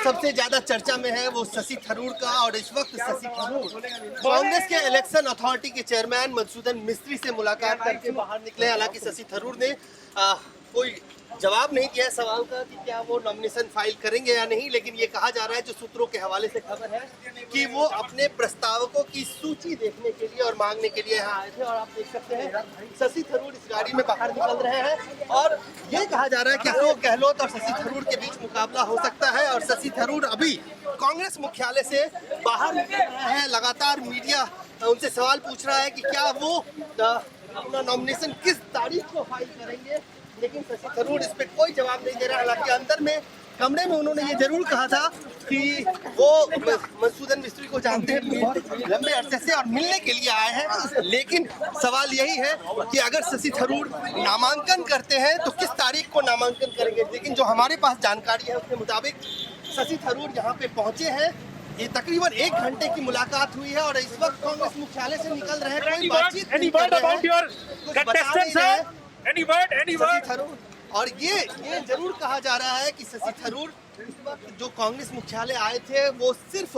सबसे ज्यादा चर्चा में है वो शशि थरूर का। और इस वक्त शशि थरूर कांग्रेस के इलेक्शन अथॉरिटी के चेयरमैन मधुसूदन मिस्त्री से मुलाकात करके बाहर निकले। हालांकि शशि थरूर ने कोई जवाब नहीं दिया है सवाल का कि क्या वो नॉमिनेशन फाइल करेंगे या नहीं, लेकिन ये कहा जा रहा है, जो सूत्रों के हवाले से खबर है, कि वो अपने प्रस्तावकों की सूची देखने के लिए और मांगने के लिए यहाँ आए थे। और आप देख सकते हैं शशि थरूर इस गाड़ी में बाहर निकल रहे हैं और ये कहा जा रहा है कि अशोक गहलोत और शशि थरूर के बीच मुकाबला हो सकता है। और शशि थरूर अभी कांग्रेस मुख्यालय से बाहर निकल रहे हैं। लगातार मीडिया उनसे सवाल पूछ रहा है कि क्या वो अपना नॉमिनेशन किस तारीख को फाइल करेंगे, लेकिन शशि थरूर इस पे कोई जवाब नहीं दे रहा। हालांकि अंदर में कमरे में उन्होंने ये जरूर कहा था कि वो मधुसूदन मिस्त्री को जानते हैं बहुत लंबे अरसे से और मिलने के लिए आए हैं। लेकिन सवाल यही है कि अगर शशि थरूर नामांकन करते हैं तो किस तारीख को नामांकन करेंगे। लेकिन जो हमारे पास जानकारी है उसके मुताबिक शशि थरूर यहाँ पे पहुंचे हैं। ये तकरीबन 1 घंटे की मुलाकात हुई है और इस वक्त कांग्रेस मुख्यालय से निकल रहे हैं, कोई बातचीत नहीं कर रहे हैं, कुछ बता नहीं रहे हैं। शशि थरूर और ये जरूर कहा जा रहा है कि शशि थरूर इस वक्त जो कांग्रेस मुख्यालय आए थे वो सिर्फ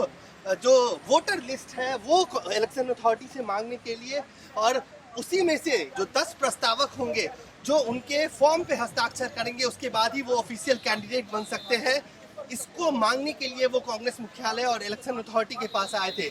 जो वोटर लिस्ट है वो इलेक्शन अथॉरिटी से मांगने के लिए, और उसी में से जो 10 प्रस्तावक होंगे जो उनके फॉर्म पे हस्ताक्षर करेंगे उसके बाद ही वो ऑफिशियल कैंडिडेट बन सकते हैं, इसको मांगने के लिए वो कांग्रेस मुख्यालय और इलेक्शन अथॉरिटी के पास आए थे।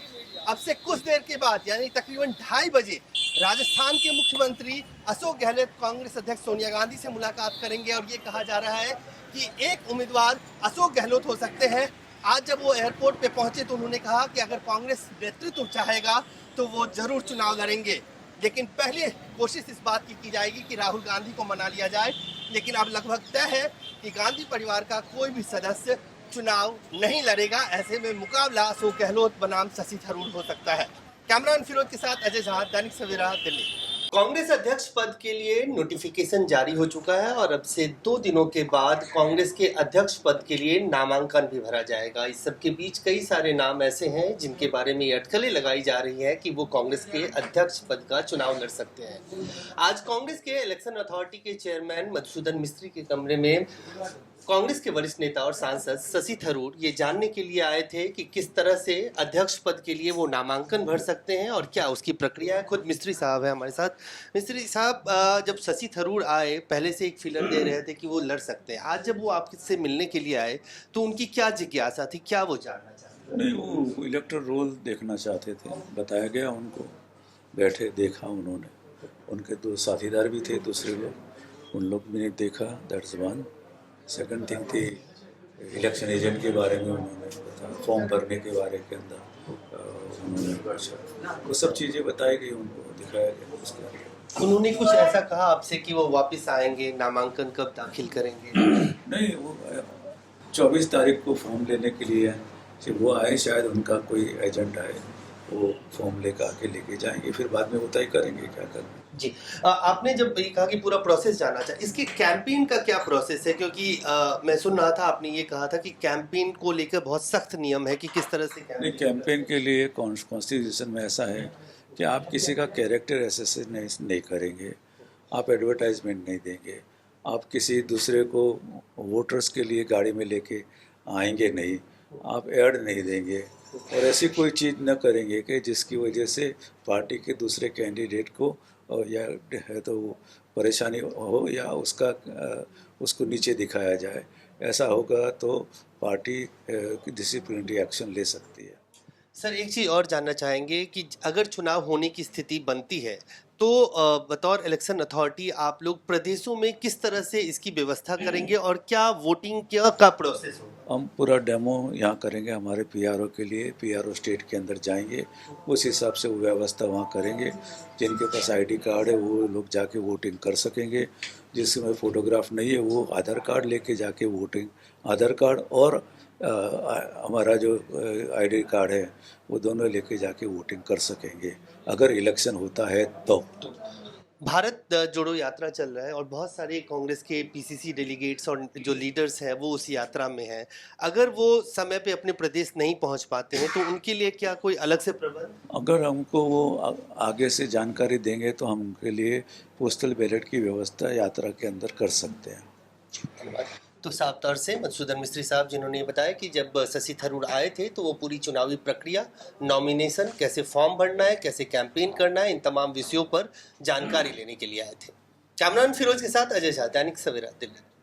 अब से कुछ देर के बाद यानी तकरीबन 2:30 बजे राजस्थान के मुख्यमंत्री अशोक गहलोत कांग्रेस अध्यक्ष सोनिया गांधी से मुलाकात करेंगे और ये कहा जा रहा है कि एक उम्मीदवार अशोक गहलोत हो सकते हैं। आज जब वो एयरपोर्ट पे पहुंचे तो उन्होंने कहा कि अगर कांग्रेस नेतृत्व चाहेगा तो वो जरूर चुनाव लड़ेंगे, लेकिन पहले कोशिश इस बात की जाएगी कि राहुल गांधी को मना लिया जाए। लेकिन अब लगभग तय है कि गांधी परिवार का कोई भी सदस्य चुनाव नहीं लड़ेगा। ऐसे में मुकाबला अशोक गहलोत बनाम शशि थरूर हो सकता है। कैमरामैन फिरोज के साथ अजय झा, दैनिक सवेरा, दिल्ली। कांग्रेस अध्यक्ष पद के लिए नोटिफिकेशन जारी हो चुका है और अब से 2 दिनों के बाद कांग्रेस के अध्यक्ष पद के लिए नामांकन भी भरा जाएगा। इस सब के बीच कई सारे नाम ऐसे हैं जिनके बारे में अटकलें लगाई जा रही हैं कि वो कांग्रेस के अध्यक्ष पद का चुनाव लड़ सकते हैं। आज कांग्रेस के इलेक्शन अथॉरिटी के चेयरमैन मधुसूदन मिस्त्री के कमरे में कांग्रेस के वरिष्ठ नेता और सांसद शशि थरूर ये जानने के लिए आए थे कि किस तरह से अध्यक्ष पद के लिए वो नामांकन भर सकते हैं और क्या उसकी प्रक्रिया है। खुद मिस्त्री साहब है हमारे साथ। मिस्त्री साहब, जब शशि थरूर आए पहले से एक फिलर दे रहे थे कि वो लड़ सकते हैं, आज जब वो आपसे मिलने के लिए आए तो उनकी क्या जिज्ञासा थी, क्या वो जानना चाहते थे? नहीं, वो इलेक्टोरल रोल देखना चाहते थे, बताया गया उनको, बैठे देखा उन्होंने, उनके 2 साथीदार भी थे दूसरे लोग, उन लोग भी ने देखा। That's one. सेकंड थिंग थी इलेक्शन एजेंट के बारे में उन्होंने बताया, फॉर्म भरने के बारे के अंदर उन्होंने पूछा, वो सब चीज़ें बताई गई उनको, दिखाया गया उसके अंदर। उन्होंने कुछ ऐसा कहा आपसे कि वो वापस आएंगे, नामांकन कब दाखिल करेंगे? नहीं, वो 24 तारीख को फॉर्म लेने के लिए जब वो आए, शायद उनका कोई एजेंट आए, वो फॉर्म लेकर आके लेके जाएंगे, फिर बाद में वो तय करेंगे क्या करना। जी, आपने जब ये कहा कि पूरा प्रोसेस जानना चाहिए, इसके कैंपेन का क्या प्रोसेस है? क्योंकि मैं सुन रहा था आपने ये कहा था कि कैंपेन को लेकर बहुत सख्त नियम है कि किस तरह से कैंपेन के लिए कॉन्स्टिट्यूशन में ऐसा है कि आप किसी का कैरेक्टर एसेसिनेशन नहीं करेंगे, आप एडवर्टाइजमेंट नहीं देंगे, आप किसी दूसरे को वोटर्स के लिए गाड़ी में लेके आएंगे नहीं, आप ऐड नहीं देंगे और ऐसी कोई चीज़ न करेंगे कि जिसकी वजह से पार्टी के दूसरे कैंडिडेट को या है तो परेशानी हो या उसको नीचे दिखाया जाए। ऐसा होगा तो पार्टी डिसिप्लिनरी एक्शन ले सकती है। सर, एक चीज़ और जानना चाहेंगे कि अगर चुनाव होने की स्थिति बनती है तो बतौर इलेक्शन अथॉरिटी आप लोग प्रदेशों में किस तरह से इसकी व्यवस्था करेंगे और क्या वोटिंग का प्रोसेस होगा? हम पूरा डेमो यहाँ करेंगे हमारे पीआरओ के लिए, पीआरओ स्टेट के अंदर जाएंगे, उस हिसाब से वो व्यवस्था वहाँ करेंगे। जिनके पास आईडी कार्ड है वो लोग जाके वोटिंग कर सकेंगे, जिसमें फ़ोटोग्राफ नहीं है वो आधार कार्ड लेके जाके वोटिंग, आधार कार्ड और हमारा जो आईडी कार्ड है वो दोनों लेके जाके वोटिंग कर सकेंगे अगर इलेक्शन होता है तो। भारत जोड़ो यात्रा चल रहा है और बहुत सारे कांग्रेस के पीसीसी डेलीगेट्स और जो लीडर्स हैं वो उस यात्रा में हैं। अगर वो समय पे अपने प्रदेश नहीं पहुंच पाते हैं तो उनके लिए क्या कोई अलग से प्रबंध? अगर हमको वो आगे से जानकारी देंगे तो हम उनके लिए पोस्टल बैलेट की व्यवस्था यात्रा के अंदर कर सकते हैं। तो साफ तौर से मधुसूदन मिस्त्री साहब जिन्होंने ये बताया कि जब शशि थरूर आए थे तो वो पूरी चुनावी प्रक्रिया, नॉमिनेशन, कैसे फॉर्म भरना है, कैसे कैंपेन करना है, इन तमाम विषयों पर जानकारी लेने के लिए आए थे। कैमरामैन फिरोज के साथ अजय शाह, दैनिक सवेरा, दिल्ली।